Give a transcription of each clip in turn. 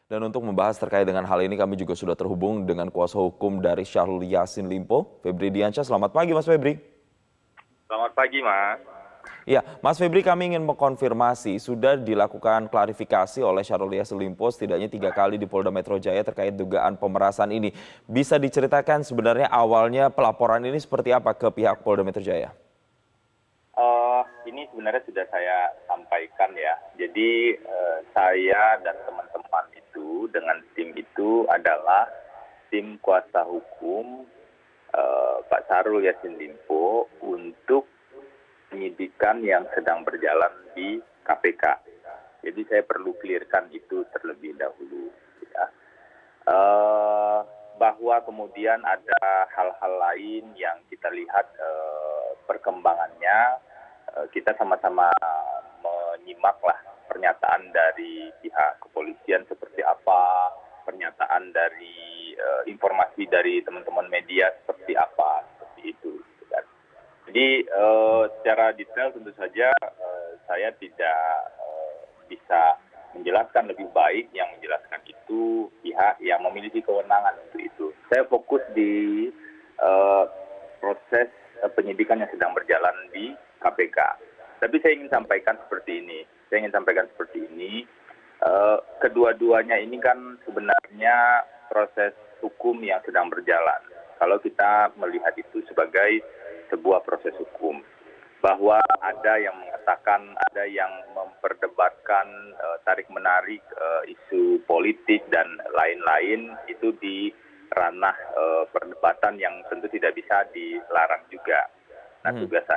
Dan untuk membahas terkait dengan hal ini kami juga sudah terhubung dengan kuasa hukum dari Syahrul Yassin Limpo, Febri Diansyah. Selamat pagi Mas Febri. Selamat pagi, Mas. Ya, Mas Febri, kami ingin mengkonfirmasi sudah dilakukan klarifikasi oleh Syahrul Yassin Limpo setidaknya 3 kali di Polda Metro Jaya terkait dugaan pemerasan ini. Bisa diceritakan sebenarnya awalnya pelaporan ini seperti apa ke pihak Polda Metro Jaya? Ini sebenarnya sudah saya sampaikan ya. Jadi saya dan teman-teman itu dengan tim itu adalah tim kuasa hukum Pak Syahrul Yassin Limpo untuk penyidikan yang sedang berjalan di KPK. Jadi saya perlu clearkan itu terlebih dahulu. Ya. Bahwa kemudian ada hal-hal lain yang kita lihat perkembangannya, kita sama-sama menyimaklah pernyataan dari pihak kepolisian seperti apa, pernyataan dari informasi dari teman-teman media seperti apa, seperti itu. Jadi secara detail tentu saja saya tidak bisa menjelaskan lebih baik, yang menjelaskan itu pihak yang memiliki kewenangan untuk itu. Saya fokus di proses penyidikan yang sedang berjalan di KPK. Tapi saya ingin sampaikan seperti ini. Kedua-duanya ini kan sebenarnya proses hukum yang sedang berjalan. Kalau kita melihat itu sebagai sebuah proses hukum, bahwa ada yang mengatakan, ada yang memperdebatkan tarik-menarik isu politik dan lain-lain, itu di ranah perdebatan yang tentu tidak bisa dilarang juga. Nah, tugas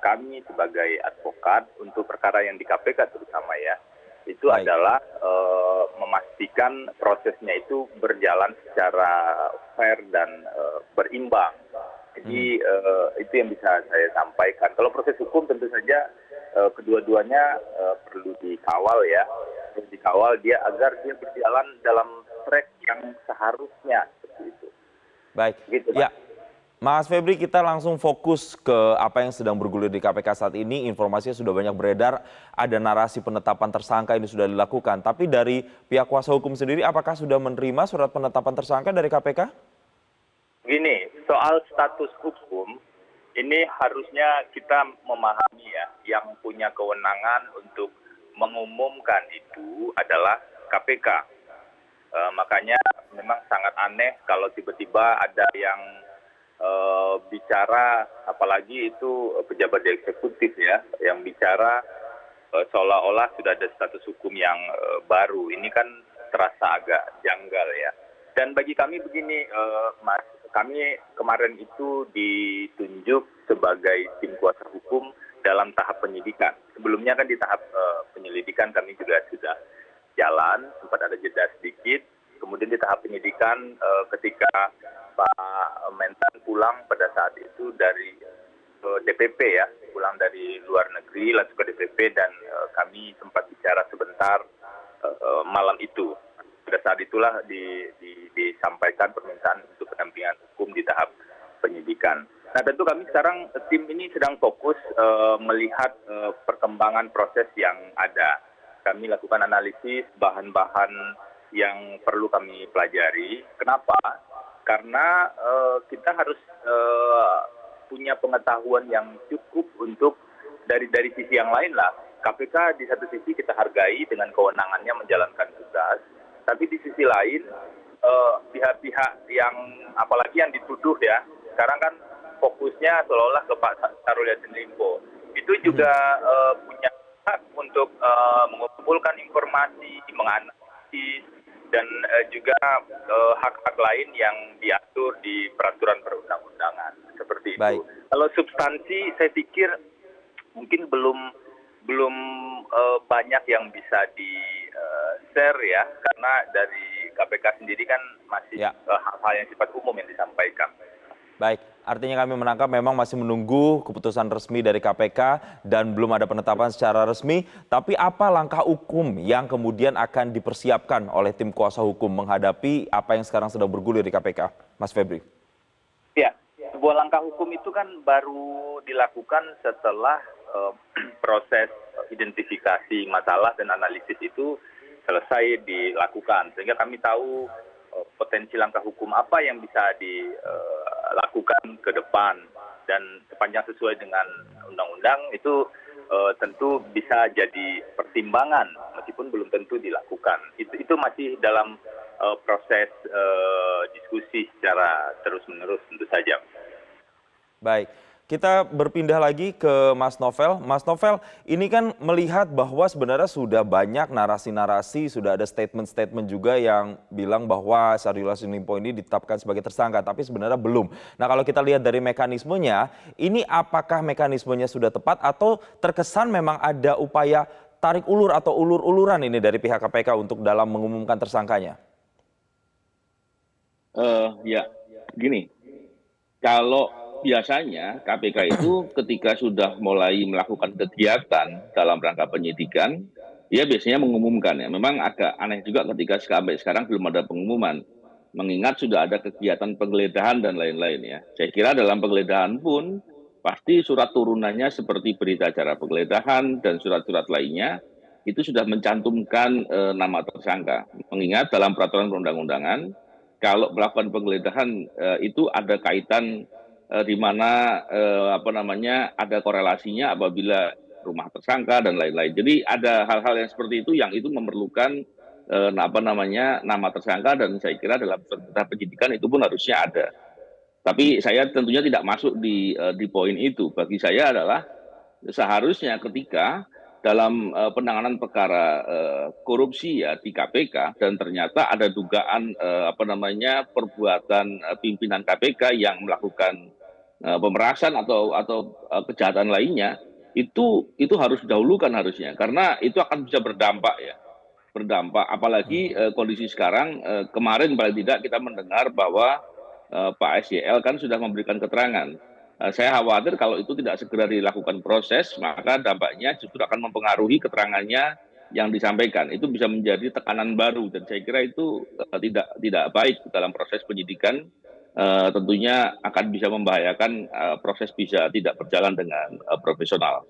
kami sebagai advokat untuk perkara yang di KPK terutama ya, itu adalah memastikan prosesnya itu berjalan secara fair dan berimbang. Jadi itu yang bisa saya sampaikan. Kalau proses hukum tentu saja kedua-duanya perlu dikawal ya, perlu dikawal dia agar dia berjalan dalam track yang seharusnya seperti itu. Baik, gitu, ya. Mas Febri, kita langsung fokus ke apa yang sedang bergulir di KPK saat ini. Informasinya sudah banyak beredar, ada narasi penetapan tersangka ini sudah dilakukan. Tapi dari pihak kuasa hukum sendiri, apakah sudah menerima surat penetapan tersangka dari KPK? Gini, soal status hukum, ini harusnya kita memahami ya, yang punya kewenangan untuk mengumumkan itu adalah KPK. Makanya memang sangat aneh kalau tiba-tiba ada yang bicara, apalagi itu pejabat di eksekutif ya, yang bicara seolah-olah sudah ada status hukum yang baru. Ini kan terasa agak janggal ya. Dan bagi kami begini, Mas, kami kemarin itu ditunjuk sebagai tim kuasa hukum dalam tahap penyidikan. Sebelumnya kan di tahap penyelidikan kami juga sudah jalan, sempat ada jeda sedikit. Kemudian di tahap penyidikan ketika Pak Mentan pulang pada saat itu dari DPP ya, pulang dari luar negeri langsung ke DPP, dan kami sempat bicara sebentar malam itu. Pada saat itulah disampaikan permintaan untuk pendampingan hukum di tahap penyidikan. Nah, tentu kami sekarang tim ini sedang fokus melihat perkembangan proses yang ada. Kami lakukan analisis bahan-bahan yang perlu kami pelajari. Kenapa? Karena kita harus punya pengetahuan yang cukup untuk dari sisi yang lain lah. KPK di satu sisi kita hargai dengan kewenangannya menjalankan tugas, tapi di sisi lain pihak-pihak yang apalagi yang dituduh ya, sekarang kan fokusnya seolah-olah ke Pak Syahrul Yassin Limpo. Itu juga punya hak untuk mengumpulkan informasi, menganalisis, dan juga hak-hak lain yang diatur di peraturan perundang-undangan seperti itu. Baik. Kalau substansi saya pikir mungkin belum banyak yang bisa di-share ya, karena dari KPK sendiri kan masih hal-hal yang sifat umum yang disampaikan. Baik, artinya kami menangkap memang masih menunggu keputusan resmi dari KPK dan belum ada penetapan secara resmi. Tapi apa langkah hukum yang kemudian akan dipersiapkan oleh tim kuasa hukum menghadapi apa yang sekarang sedang bergulir di KPK, Mas Febri? Ya, sebuah langkah hukum itu kan baru dilakukan setelah proses identifikasi masalah dan analisis itu selesai dilakukan, sehingga kami tahu potensi langkah hukum apa yang bisa dilakukan ke depan, dan sepanjang sesuai dengan undang-undang itu tentu bisa jadi pertimbangan meskipun belum tentu dilakukan. Itu masih dalam proses diskusi secara terus-menerus tentu saja. Baik, kita berpindah lagi ke Mas Novel. Mas Novel, ini kan melihat bahwa sebenarnya sudah banyak narasi-narasi, sudah ada statement-statement juga yang bilang bahwa Syahrul Yassin Limpo ini ditetapkan sebagai tersangka, tapi sebenarnya belum. Nah, kalau kita lihat dari mekanismenya, ini apakah mekanismenya sudah tepat atau terkesan memang ada upaya tarik ulur atau ulur-uluran ini dari pihak KPK untuk dalam mengumumkan tersangkanya? Ya, gini, kalau biasanya KPK itu ketika sudah mulai melakukan kegiatan dalam rangka penyidikan, dia biasanya mengumumkan ya. Memang agak aneh juga ketika sampai sekarang belum ada pengumuman. Mengingat sudah ada kegiatan penggeledahan dan lain-lain ya. Saya kira dalam penggeledahan pun pasti surat turunannya seperti berita acara penggeledahan dan surat-surat lainnya itu sudah mencantumkan nama tersangka. Mengingat dalam peraturan perundang-undangan, kalau melakukan penggeledahan itu ada kaitan di mana ada korelasinya apabila rumah tersangka dan lain-lain. Jadi ada hal-hal yang seperti itu yang itu memerlukan nama tersangka, dan saya kira dalam tahap penyidikan itu pun harusnya ada. Tapi saya tentunya tidak masuk di poin itu. Bagi saya adalah seharusnya ketika dalam penanganan perkara korupsi ya di KPK dan ternyata ada dugaan perbuatan pimpinan KPK yang melakukan pemerasan atau kejahatan lainnya, itu harus didahulukan harusnya, karena itu akan bisa berdampak apalagi kondisi sekarang. Kemarin paling tidak kita mendengar bahwa Pak SYL kan sudah memberikan keterangan. Saya khawatir kalau itu tidak segera dilakukan proses, maka dampaknya justru akan mempengaruhi keterangannya yang disampaikan. Itu bisa menjadi tekanan baru, dan saya kira itu tidak baik dalam proses penyidikan. Tentunya akan bisa membahayakan proses bisa tidak berjalan dengan profesional.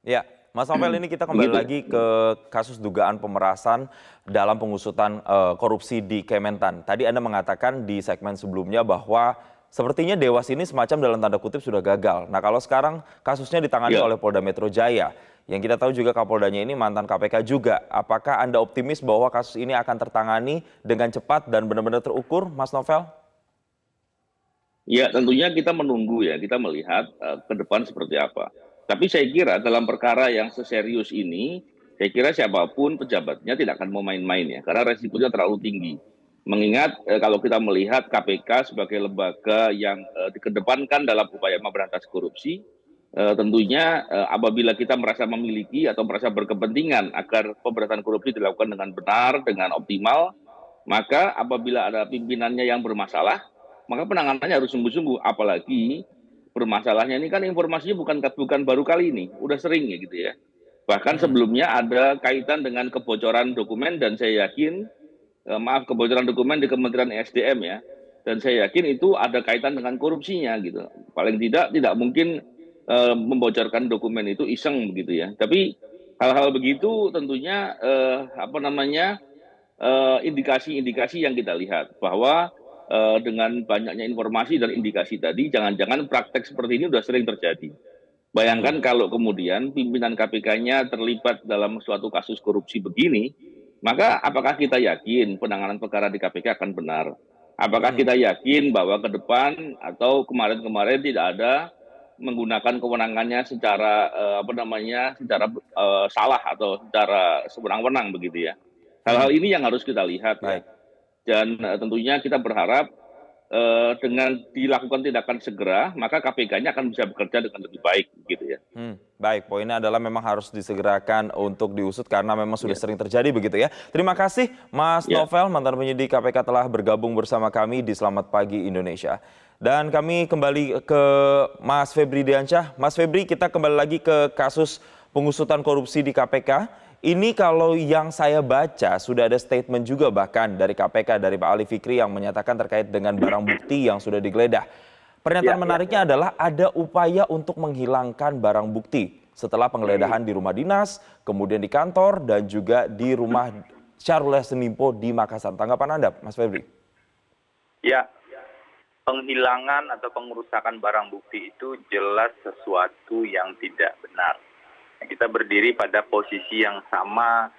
Ya, Mas Novel, ini kita kembali lagi ke kasus dugaan pemerasan dalam pengusutan korupsi di Kementan. Tadi Anda mengatakan di segmen sebelumnya bahwa sepertinya Dewas ini semacam dalam tanda kutip sudah gagal. Nah, kalau sekarang kasusnya ditangani oleh Polda Metro Jaya, yang kita tahu juga Kapoldanya ini mantan KPK juga. Apakah Anda optimis bahwa kasus ini akan tertangani dengan cepat dan benar-benar terukur, Mas Novel? Ya, tentunya kita menunggu ya, kita melihat ke depan seperti apa. Tapi saya kira dalam perkara yang seserius ini, saya kira siapapun pejabatnya tidak akan mau main-main ya, karena resikonya terlalu tinggi. Mengingat kalau kita melihat KPK sebagai lembaga yang dikedepankan dalam upaya memberantas korupsi, tentunya apabila kita merasa memiliki atau merasa berkepentingan agar pemberantasan korupsi dilakukan dengan benar, dengan optimal, maka apabila ada pimpinannya yang bermasalah, maka penanganannya harus sungguh-sungguh. Apalagi bermasalahnya ini kan informasinya bukan baru kali ini, udah sering ya gitu ya. Bahkan sebelumnya ada kaitan dengan kebocoran dokumen, dan saya yakin kebocoran dokumen di Kementerian SDM ya, dan saya yakin itu ada kaitan dengan korupsinya gitu. Paling tidak mungkin membocorkan dokumen itu iseng begitu ya. Tapi hal-hal begitu tentunya indikasi-indikasi yang kita lihat bahwa dengan banyaknya informasi dan indikasi tadi, jangan-jangan praktek seperti ini sudah sering terjadi. Bayangkan kalau kemudian pimpinan KPK-nya terlibat dalam suatu kasus korupsi begini, maka apakah kita yakin penanganan perkara di KPK akan benar? Apakah kita yakin bahwa ke depan atau kemarin-kemarin tidak ada menggunakan kewenangannya secara salah atau secara sewenang-wenang begitu ya? Hal-hal ini yang harus kita lihat ya. Dan tentunya kita berharap dengan dilakukan tindakan segera, maka KPK-nya akan bisa bekerja dengan lebih baik, gitu ya. Baik, poinnya adalah memang harus disegerakan untuk diusut karena memang sudah sering terjadi begitu ya. Terima kasih Mas Novel, mantan penyidik KPK telah bergabung bersama kami di Selamat Pagi Indonesia. Dan kami kembali ke Mas Febri Diansyah. Mas Febri, kita kembali lagi ke kasus pengusutan korupsi di KPK. Ini kalau yang saya baca sudah ada statement juga bahkan dari KPK, dari Pak Ali Fikri yang menyatakan terkait dengan barang bukti yang sudah digeledah. Pernyataan menariknya adalah ada upaya untuk menghilangkan barang bukti setelah penggeledahan di rumah dinas, kemudian di kantor dan juga di rumah Syahrul Yassin Limpo di Makassar. Tanggapan Anda, Mas Febri? Ya, penghilangan atau pengerusakan barang bukti itu jelas sesuatu yang tidak benar. Kita berdiri pada posisi yang sama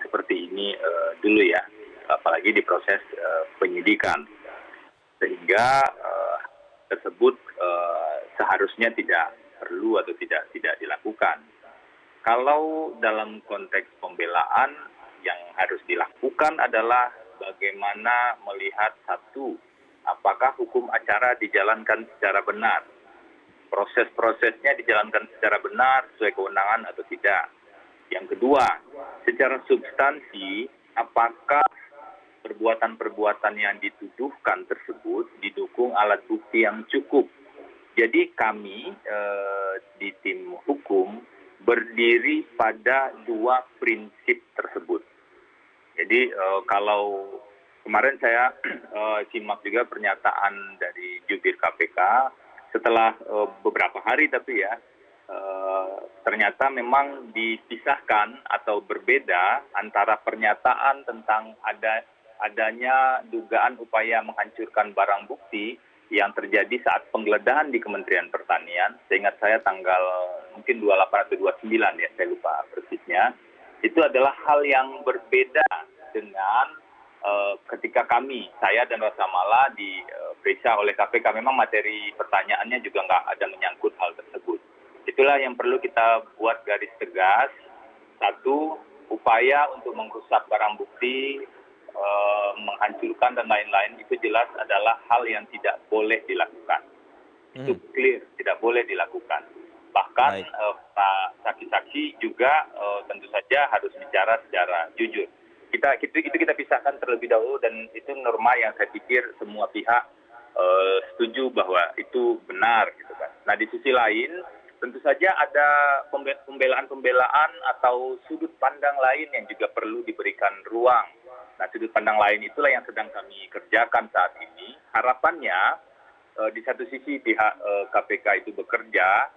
seperti ini dulu ya, apalagi di proses penyidikan. Sehingga tersebut seharusnya tidak perlu atau tidak dilakukan. Kalau dalam konteks pembelaan yang harus dilakukan adalah bagaimana melihat satu, apakah hukum acara dijalankan secara benar, proses-prosesnya dijalankan secara benar sesuai kewenangan atau tidak. Yang kedua, secara substansi, apakah perbuatan-perbuatan yang dituduhkan tersebut didukung alat bukti yang cukup. Jadi kami di tim hukum berdiri pada dua prinsip tersebut. Jadi kalau kemarin saya simak juga pernyataan dari jubir KPK setelah beberapa hari tapi ya ternyata memang dipisahkan atau berbeda antara pernyataan tentang adanya dugaan upaya menghancurkan barang bukti yang terjadi saat penggeledahan di Kementerian Pertanian, seingat saya tanggal mungkin 28 atau 29 ya, saya lupa persisnya. Itu adalah hal yang berbeda dengan ketika saya dan Rasa Mala diperiksa oleh KPK. Memang materi pertanyaannya juga nggak ada menyangkut hal tersebut. Itulah yang perlu kita buat garis tegas. Satu, upaya untuk merusak barang bukti, menghancurkan dan lain-lain itu jelas adalah hal yang tidak boleh dilakukan. Itu clear, tidak boleh dilakukan. Bahkan saksi-saksi juga tentu saja harus bicara secara jujur. Kita pisahkan terlebih dahulu dan itu norma yang saya pikir semua pihak setuju bahwa itu benar gitu kan. Nah di sisi lain tentu saja ada pembelaan-pembelaan atau sudut pandang lain yang juga perlu diberikan ruang. Nah, sudut pandang lain itulah yang sedang kami kerjakan saat ini. Harapannya di satu sisi pihak KPK itu bekerja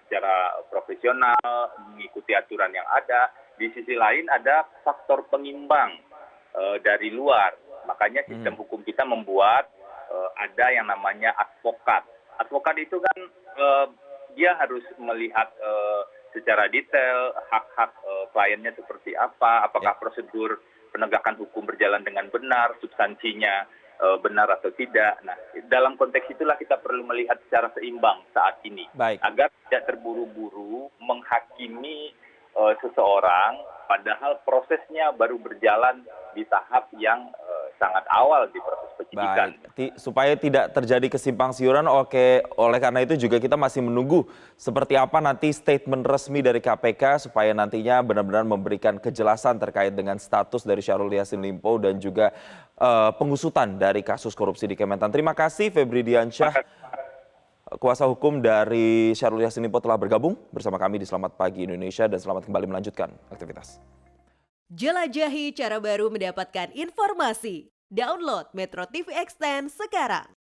secara profesional, mengikuti aturan yang ada. Di sisi lain ada faktor pengimbang dari luar. Makanya sistem hukum kita membuat ada yang namanya advokat. Advokat itu kan dia harus melihat secara detail hak-hak kliennya seperti apa, apakah prosedur penegakan hukum berjalan dengan benar, substansinya benar atau tidak. Nah, dalam konteks itulah kita perlu melihat secara seimbang saat ini. Agar tidak terburu-buru menghakimi seseorang, padahal prosesnya baru berjalan di tahap yang sangat awal di proses penyidikan. Supaya tidak terjadi kesimpang siuran, oleh karena itu juga kita masih menunggu seperti apa nanti statement resmi dari KPK supaya nantinya benar-benar memberikan kejelasan terkait dengan status dari Syahrul Yassin Limpo dan juga pengusutan dari kasus korupsi di Kementan. Terima kasih Febri Diansyah, kuasa hukum dari Syahrul Yassin Limpo telah bergabung bersama kami di Selamat Pagi Indonesia dan selamat kembali melanjutkan aktivitas. Jelajahi cara baru mendapatkan informasi. Download Metro TV Extend sekarang.